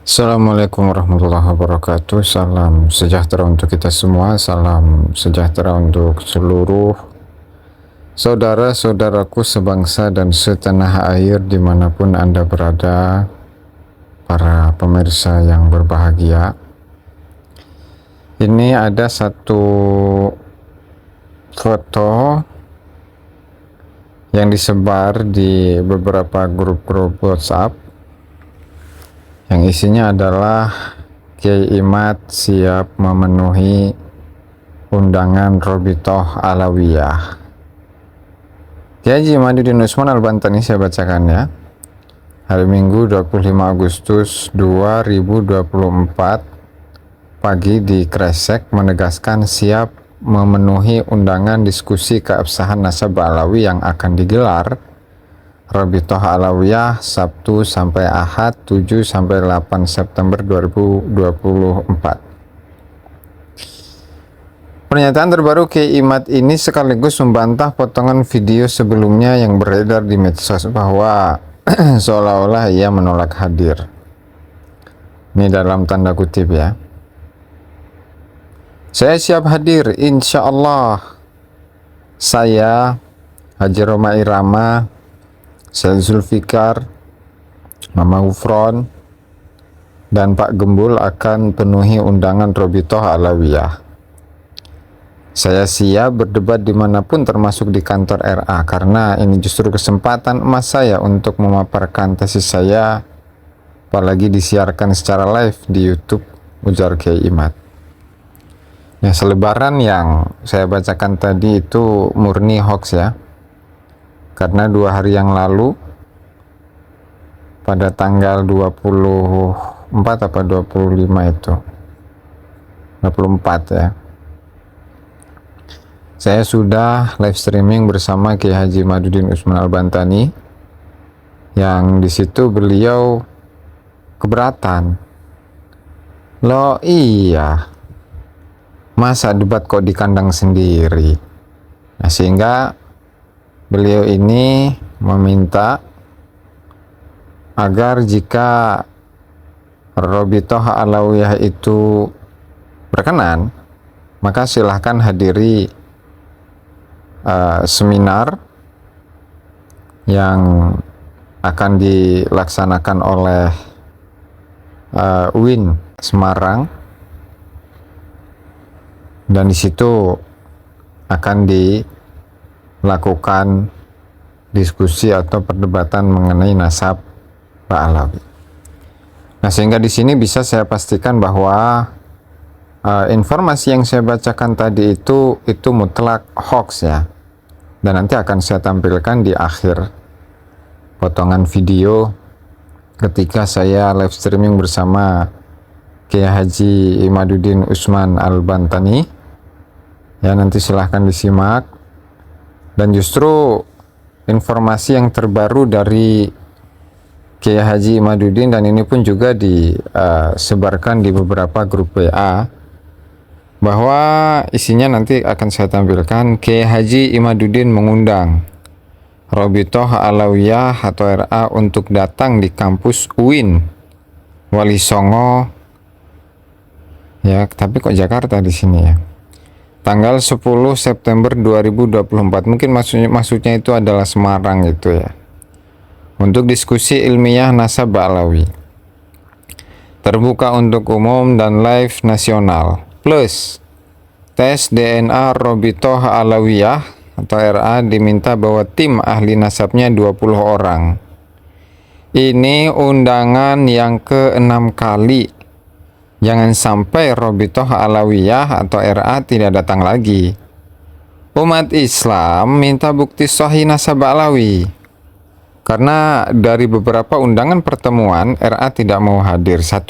Assalamualaikum warahmatullahi wabarakatuh. Salam sejahtera untuk kita semua. Salam sejahtera untuk seluruh saudara-saudaraku sebangsa dan setanah air dimanapun Anda berada, para pemirsa yang berbahagia. Ini ada satu foto yang disebar di beberapa grup-grup WhatsApp yang isinya adalah Kiai Imad siap memenuhi undangan Robitoh Alawiyah. Kiai Haji Imaduddin Usman Al-Bantani saya bacakan ya. Hari Minggu 25 Agustus 2024 pagi di Kresek menegaskan siap memenuhi undangan diskusi keabsahan nasab Alawi yang akan digelar Robitoh Alawiyah Sabtu sampai Ahad 7 sampai 8 September 2024. Pernyataan terbaru Kiai Imad ini sekaligus membantah potongan video sebelumnya yang beredar di medsos bahwa seolah-olah ia menolak hadir. Ini dalam tanda kutip ya. Saya siap hadir, insya Allah. Saya Haji Roma Irama, Syed Zulfikar, Mama Ufron, dan Pak Gembul akan penuhi undangan Robitoh Alawiyah. Saya siap berdebat dimanapun termasuk di kantor RA karena ini justru kesempatan emas saya untuk memaparkan tesis saya, apalagi disiarkan secara live di YouTube, ujar Kiai Imad. Nah, selebaran yang saya bacakan tadi itu murni hoax ya. Karena 2 hari yang lalu pada tanggal 24 apa 25 itu 24 ya, saya sudah live streaming bersama Kiai Haji Imaduddin Usman Al-Bantani yang disitu beliau keberatan. Loh iya, masa debat kok di kandang sendiri? Nah, sehingga beliau ini meminta agar jika Robitoh Alawiyah itu berkenan, maka silahkan hadiri seminar yang akan dilaksanakan oleh UIN Semarang, dan di situ akan dilakukan diskusi atau perdebatan mengenai nasab Pak Alawi. Nah, sehingga di sini bisa saya pastikan bahwa informasi yang saya bacakan tadi itu mutlak hoax ya. Dan nanti akan saya tampilkan di akhir potongan video ketika saya live streaming bersama Kiai Haji Imaduddin Usman Al-Bantani. Ya, nanti silahkan disimak. Dan justru informasi yang terbaru dari Kiai Haji Imaduddin, dan ini pun juga disebarkan di beberapa grup WA, bahwa isinya nanti akan saya tampilkan. Kiai Haji Imaduddin mengundang Robitoh Alawiyah atau RA untuk datang di kampus UIN Wali Songo ya, tapi kok Jakarta di sini ya, tanggal 10 September 2024. Mungkin maksudnya itu adalah Semarang itu ya, untuk diskusi ilmiah nasab Alawi, terbuka untuk umum dan live nasional, plus tes DNA Robitoh Alawiyah atau RA. Diminta bawa tim ahli nasabnya 20 orang. Ini undangan yang ke-6 kali. Jangan sampai Robitoh Alawiyah atau RA tidak datang lagi. Umat Islam minta bukti sahih nasab Alawi. Karena dari beberapa undangan pertemuan, RA tidak mau hadir. 1.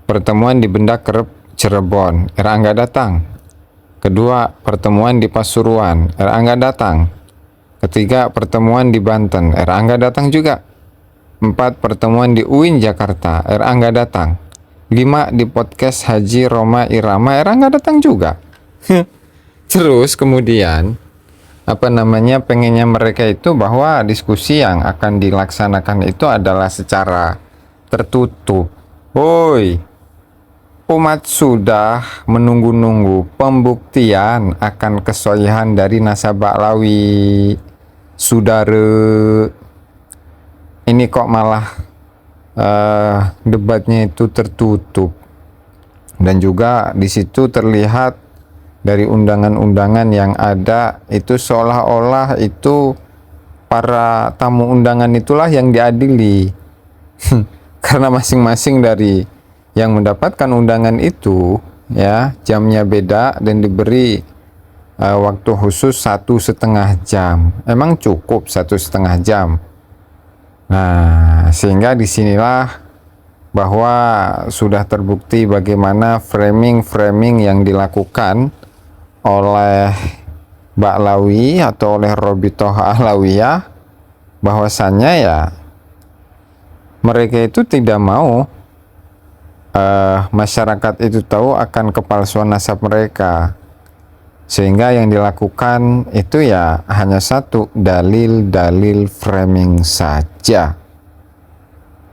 Pertemuan di Benda Kerep Cirebon, RA nggak datang. 2. Pertemuan di Pasuruan, RA nggak datang. 3. Pertemuan di Banten, RA nggak datang juga. 4. Pertemuan di UIN Jakarta, RA nggak datang. 5. Di podcast Haji Roma Irama, RA nggak datang juga. Terus kemudian pengennya mereka itu bahwa diskusi yang akan dilaksanakan itu adalah secara tertutup. Woi, umat sudah menunggu-nunggu pembuktian akan kesohihan dari nasab Ba'lawi. Saudara, ini kok malah debatnya itu tertutup, dan juga di situ terlihat dari undangan-undangan yang ada itu seolah-olah itu para tamu undangan itulah yang diadili. Karena masing-masing dari yang mendapatkan undangan itu ya jamnya beda dan diberi waktu khusus 1,5 jam. Emang cukup 1,5 jam? Nah, sehingga disinilah bahwa sudah terbukti bagaimana framing-framing yang dilakukan oleh Ba'lawi atau oleh Robitoh Ahlawiyah, bahwasannya ya mereka itu tidak mau masyarakat itu tahu akan kepalsuan nasab mereka, sehingga yang dilakukan itu ya hanya satu, dalil-dalil framing saja.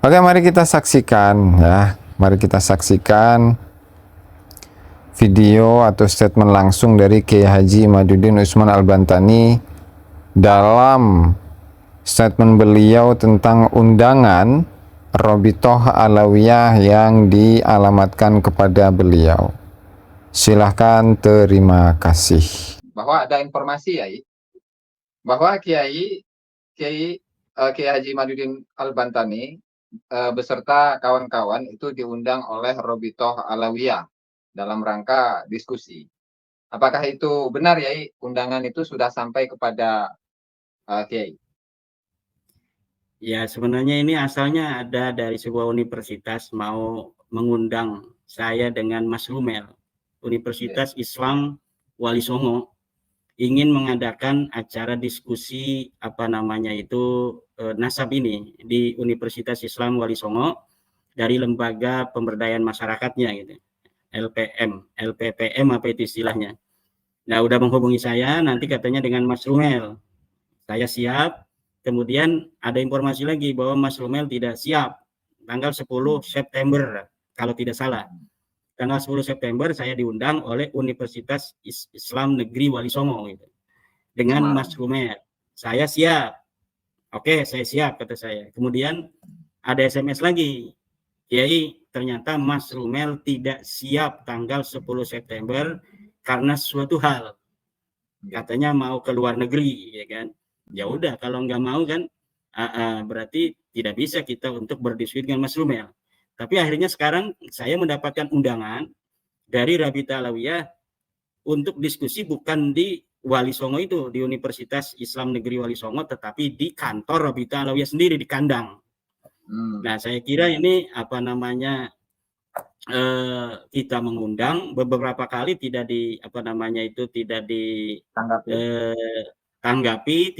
Oke, mari kita saksikan ya, mari kita saksikan video atau statement langsung dari Kiai Haji Imaduddin Usman Al-Bantani dalam statement beliau tentang undangan Robitoh Alawiyah yang dialamatkan kepada beliau. Silahkan, terima kasih. Bahwa ada informasi ya, bahwa Kiai Haji Imaduddin Al-Bantani beserta kawan-kawan itu diundang oleh Robitoh Alawiyah dalam rangka diskusi. Apakah itu benar ya, undangan itu sudah sampai kepada Kiai? Ya, sebenarnya ini asalnya ada dari sebuah universitas mau mengundang saya dengan Mas Rumel, Universitas Islam Wali Songo, ingin mengadakan acara diskusi nasab ini di Universitas Islam Wali Songo dari lembaga pemberdayaan masyarakatnya gitu. LPPM apa itu istilahnya. Nah, udah menghubungi saya, nanti katanya dengan Mas Rumel. Saya siap. Kemudian ada informasi lagi bahwa Mas Rumel tidak siap. Tanggal 10 September, kalau tidak salah. Tanggal 10 September saya diundang oleh Universitas Islam Negeri Wali Songo gitu. Dengan Mas Rumel. Saya siap. Oke, saya siap, kata saya. Kemudian ada SMS lagi. Kiai, ternyata Mas Rumel tidak siap tanggal 10 September karena suatu hal. Katanya mau ke luar negeri, ya kan? Ya udah, kalau nggak mau kan berarti tidak bisa kita untuk berdiskusi dengan Mas Rumel. Tapi akhirnya sekarang saya mendapatkan undangan dari Rabita Alawiyah untuk diskusi bukan di Wali Songo itu, di Universitas Islam Negeri Wali Songo, tetapi di kantor Rabita Alawiyah sendiri di kandang. Nah, saya kira ini kita mengundang beberapa kali tidak ditanggapi,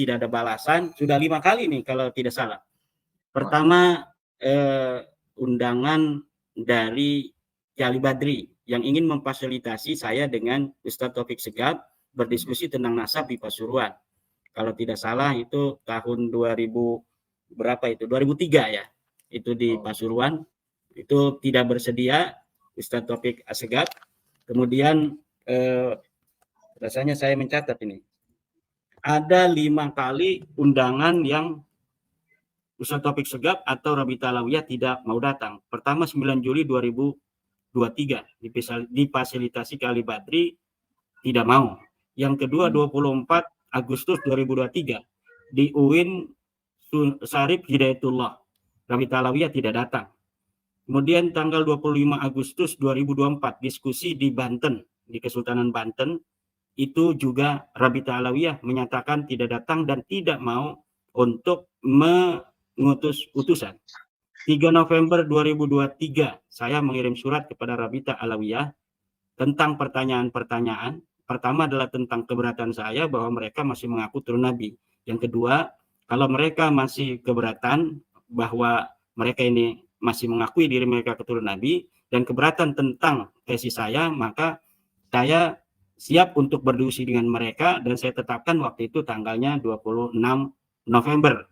tidak ada balasan. Sudah 5 kali nih kalau tidak salah. Pertama undangan dari Kiai Badri yang ingin memfasilitasi saya dengan Ustadz Taufik Segaf berdiskusi tentang nasab di Pasuruan. Kalau tidak salah itu tahun 2003 ya. Itu di Pasuruan. Itu tidak bersedia Ustadz Taufik Segaf. Kemudian rasanya saya mencatat ini. Ada 5 kali undangan yang Ustadz Taufik Segaf atau Rabita Alawiyah tidak mau datang. Pertama 9 Juli 2023 difasilitasi Kiai Badri tidak mau. Yang kedua 24 Agustus 2023 di UIN Syarif Hidayatullah. Rabita Alawiyah tidak datang. Kemudian tanggal 25 Agustus 2024 diskusi di Banten, di Kesultanan Banten, itu juga Rabita Alawiyah menyatakan tidak datang dan tidak mau untuk mengutus utusan. 3 November 2023 saya mengirim surat kepada Rabita Alawiyah tentang pertanyaan-pertanyaan. Pertama adalah tentang keberatan saya bahwa mereka masih mengaku turun Nabi. Yang kedua, kalau mereka masih keberatan bahwa mereka ini masih mengakui diri mereka keturunan Nabi dan keberatan tentang tesis saya, maka saya siap untuk berdiskusi dengan mereka dan saya tetapkan waktu itu tanggalnya 26 November.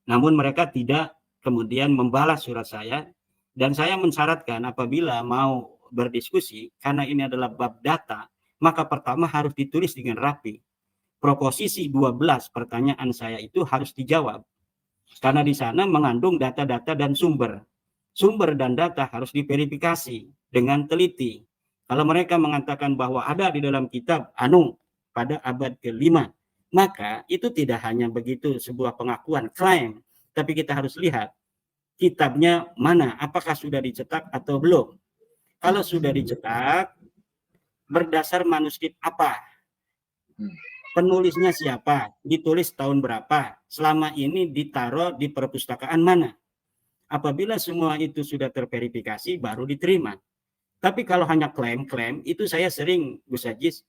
Namun mereka tidak kemudian membalas surat saya Dan saya mensyaratkan apabila mau berdiskusi, karena ini adalah bab data, maka pertama harus ditulis dengan rapi. Proposisi 12 pertanyaan saya itu harus dijawab. Karena di sana mengandung data-data dan sumber. Sumber dan data harus diverifikasi dengan teliti. Kalau mereka mengatakan bahwa ada di dalam kitab anu pada abad ke-5, maka itu tidak hanya begitu sebuah pengakuan, klaim, tapi kita harus lihat kitabnya mana, apakah sudah dicetak atau belum. Kalau sudah dicetak, berdasar manuskrip apa? Penulisnya siapa? Ditulis tahun berapa? Selama ini ditaruh di perpustakaan mana? Apabila semua itu sudah terverifikasi, baru diterima. Tapi kalau hanya klaim-klaim, itu saya sering, Gus Ajis,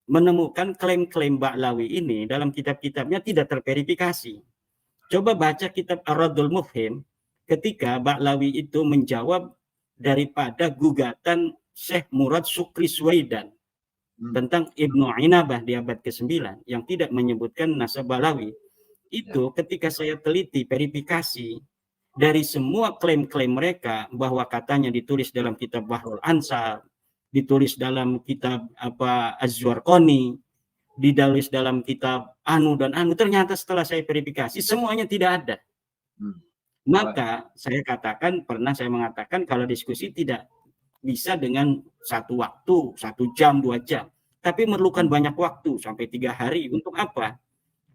menemukan klaim-klaim Ba'lawi ini dalam kitab-kitabnya tidak terverifikasi. Coba baca kitab Ar-Raddul Mufhim, ketika Ba'lawi itu menjawab daripada gugatan Syekh Murad Sukri Suwaidan tentang Ibnu Inabah di abad ke-9 yang tidak menyebutkan nasab Ba'lawi. Itu ketika saya teliti, verifikasi, dari semua klaim-klaim mereka bahwa katanya ditulis dalam kitab Bahrul Ansar, ditulis dalam kitab Az-Zurqani, ditulis dalam kitab anu dan anu, ternyata setelah saya verifikasi semuanya tidak ada. Maka saya katakan, pernah saya mengatakan kalau diskusi tidak bisa dengan satu waktu, 1 jam, 2 jam, tapi memerlukan banyak waktu sampai 3 hari. Untuk apa?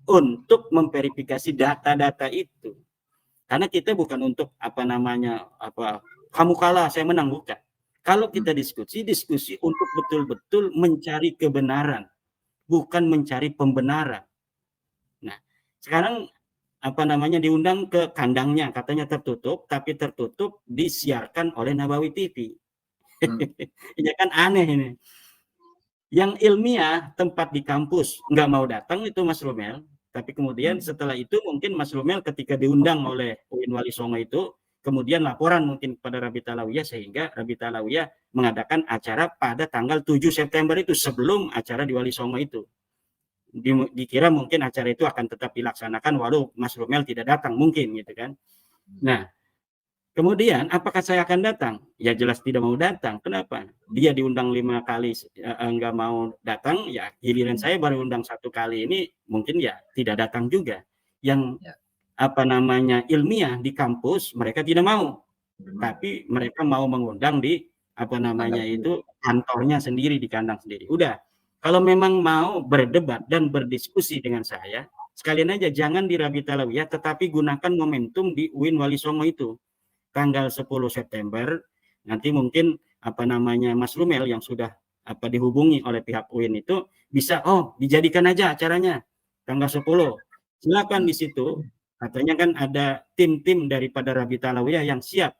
Untuk memverifikasi data-data itu. Karena kita bukan untuk kamu kalah saya menang, bukan. Kalau kita diskusi untuk betul-betul mencari kebenaran, bukan mencari pembenaran. Nah, sekarang diundang ke kandangnya, katanya tertutup, tapi tertutup disiarkan oleh Nabawi TV. Ini kan aneh ini. Yang ilmiah tempat di kampus nggak mau datang itu Mas Romel. Tapi kemudian setelah itu mungkin Mas Romel ketika diundang oleh UIN Wali Songo itu, kemudian laporan mungkin kepada Rabita Alawiyah sehingga Rabita Alawiyah mengadakan acara pada tanggal 7 September itu sebelum acara di Wali Songo itu. Dikira mungkin acara itu akan tetap dilaksanakan walau Mas Romel tidak datang mungkin gitu kan. Nah, kemudian apakah saya akan datang? Ya jelas tidak mau datang. Kenapa? Dia diundang 5 kali enggak mau datang, ya giliran saya baru undang 1 kali ini mungkin ya tidak datang juga. Yang ilmiah di kampus mereka tidak mau. Tapi mereka mau mengundang di itu kantornya sendiri, di kandang sendiri. Udah. Kalau memang mau berdebat dan berdiskusi dengan saya, sekalian aja jangan di Rabita Alawiyah tetapi gunakan momentum di UIN Wali Songo itu. Tanggal 10 September nanti mungkin Mas Rumel yang sudah dihubungi oleh pihak UIN itu bisa dijadikan aja acaranya tanggal 10. Silakan di situ. Katanya kan ada tim-tim daripada Rabita Alawiyah yang siap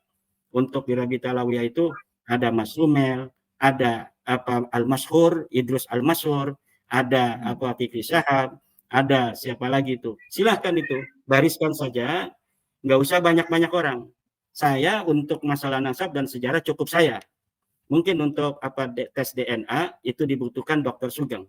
untuk di Rabita Alawiyah itu ada Mas Rumel, ada Al-Mashhur, Idrus Al-Mashhur, ada Fikri Syahab, ada siapa lagi itu. Silakan itu, bariskan saja, nggak usah banyak-banyak orang. Saya untuk masalah nasab dan sejarah cukup saya. Mungkin untuk tes DNA itu dibutuhkan Dr. Sugeng.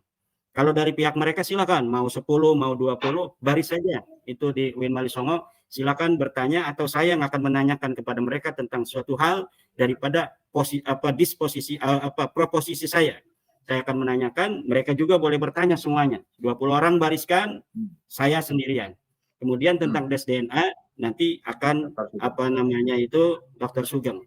Kalau dari pihak mereka silakan, mau 10, mau 20, baris saja. Itu di UIN Wali Songo, silakan bertanya atau saya yang akan menanyakan kepada mereka tentang suatu hal daripada proposisi saya. Saya akan menanyakan, mereka juga boleh bertanya semuanya. 20 orang bariskan, saya sendirian. Kemudian tentang tes DNA nanti akan Dr. Sugeng.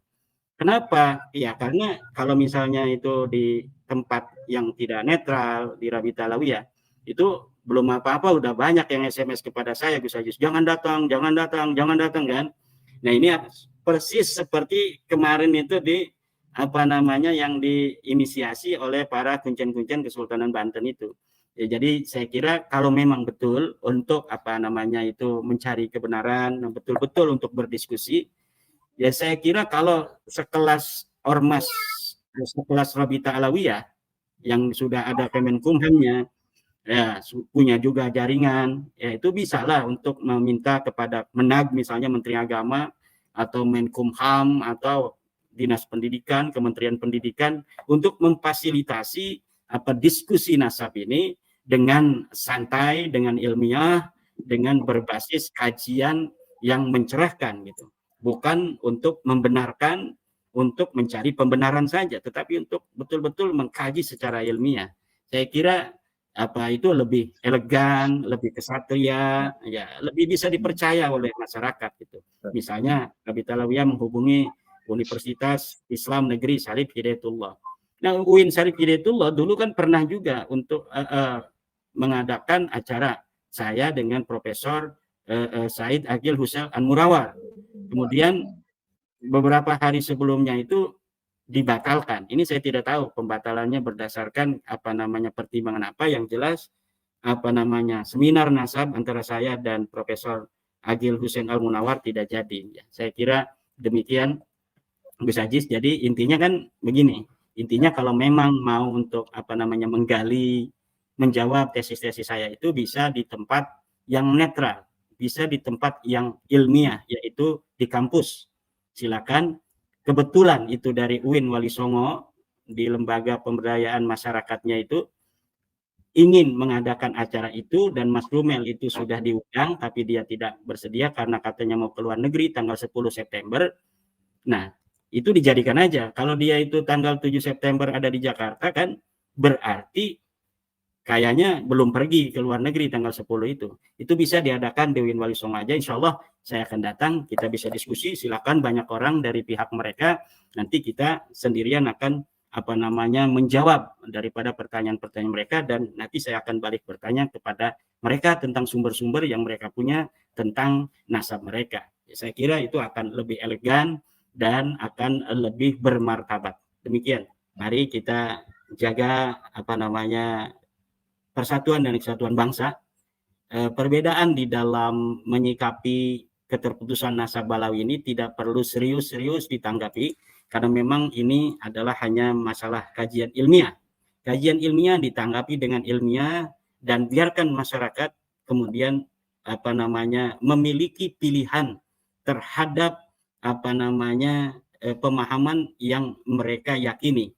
Kenapa? Ya karena kalau misalnya itu di tempat yang tidak netral di Rabita Alawiyah itu belum apa-apa udah banyak yang SMS kepada saya Gus Ajis, jangan datang kan. Nah ini persis seperti kemarin itu di yang diinisiasi oleh para kuncen-kuncen Kesultanan Banten itu. Ya, jadi saya kira kalau memang betul untuk mencari kebenaran, betul-betul untuk berdiskusi, ya saya kira kalau sekelas ormas, sekelas Rabita Alawiyah yang sudah ada Kemenkumhamnya, ya punya juga jaringan, ya itu bisa lah untuk meminta kepada Menag misalnya Menteri Agama atau Menkumham atau Dinas Pendidikan, Kementerian Pendidikan untuk memfasilitasi diskusi nasab ini dengan santai, dengan ilmiah, dengan berbasis kajian yang mencerahkan gitu. bukan untuk membenarkan, untuk mencari pembenaran saja, tetapi untuk betul-betul mengkaji secara ilmiah. Saya kira itu lebih elegan, lebih kesatria, ya lebih bisa dipercaya oleh masyarakat gitu. Misalnya Habib Alawiyah menghubungi Universitas Islam Negeri Syarif Hidayatullah. Nah, UIN Syarif Hidayatullah dulu kan pernah juga untuk mengadakan acara saya dengan Profesor Said Agil Hussein An-Murawar. Kemudian beberapa hari sebelumnya itu dibatalkan. Ini saya tidak tahu pembatalannya berdasarkan pertimbangan apa. Yang jelas seminar nasab antara saya dan Profesor Agil Hussein Al-Munawar tidak jadi. Ya, saya kira demikian, Gus Ajis. Jadi intinya kan begini. Intinya kalau memang mau untuk menggali, menjawab tesis-tesis saya itu bisa di tempat yang netral, bisa di tempat yang ilmiah, yaitu di kampus. Silakan. Kebetulan itu dari UIN Wali Songo, di lembaga pemberdayaan masyarakatnya itu ingin mengadakan acara itu, dan Mas Rumel itu sudah diundang tapi dia tidak bersedia karena katanya mau ke luar negeri tanggal 10 September. Nah, itu dijadikan aja. Kalau dia itu tanggal 7 September ada di Jakarta kan berarti kayaknya belum pergi ke luar negeri tanggal 10 itu. Itu bisa diadakan di UIN Wali Songo aja. Insya Allah saya akan datang, kita bisa diskusi. Silakan banyak orang dari pihak mereka. Nanti kita sendirian akan menjawab daripada pertanyaan-pertanyaan mereka, dan nanti saya akan balik bertanya kepada mereka tentang sumber-sumber yang mereka punya tentang nasab mereka. Saya kira itu akan lebih elegan dan akan lebih bermartabat. Demikian. Mari kita jaga persatuan dan kesatuan bangsa. Perbedaan di dalam menyikapi keterputusan nasab Balawi ini tidak perlu serius-serius ditanggapi, karena memang ini adalah hanya masalah kajian ilmiah. Kajian ilmiah ditanggapi dengan ilmiah, dan biarkan masyarakat kemudian memiliki pilihan terhadap pemahaman yang mereka yakini.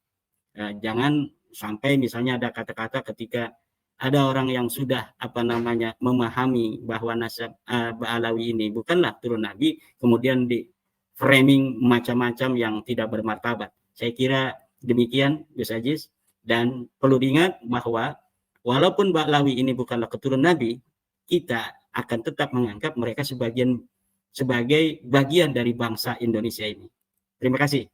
Jangan sampai misalnya ada kata-kata ketika ada orang yang sudah memahami bahwa nasab Ba'alawi ini bukanlah turun Nabi, kemudian di framing macam-macam yang tidak bermartabat. Saya kira demikian, Gus Ajis. Dan perlu diingat bahwa walaupun Ba'alawi ini bukanlah keturunan Nabi, kita akan tetap menganggap mereka sebagai bagian dari bangsa Indonesia ini. Terima kasih.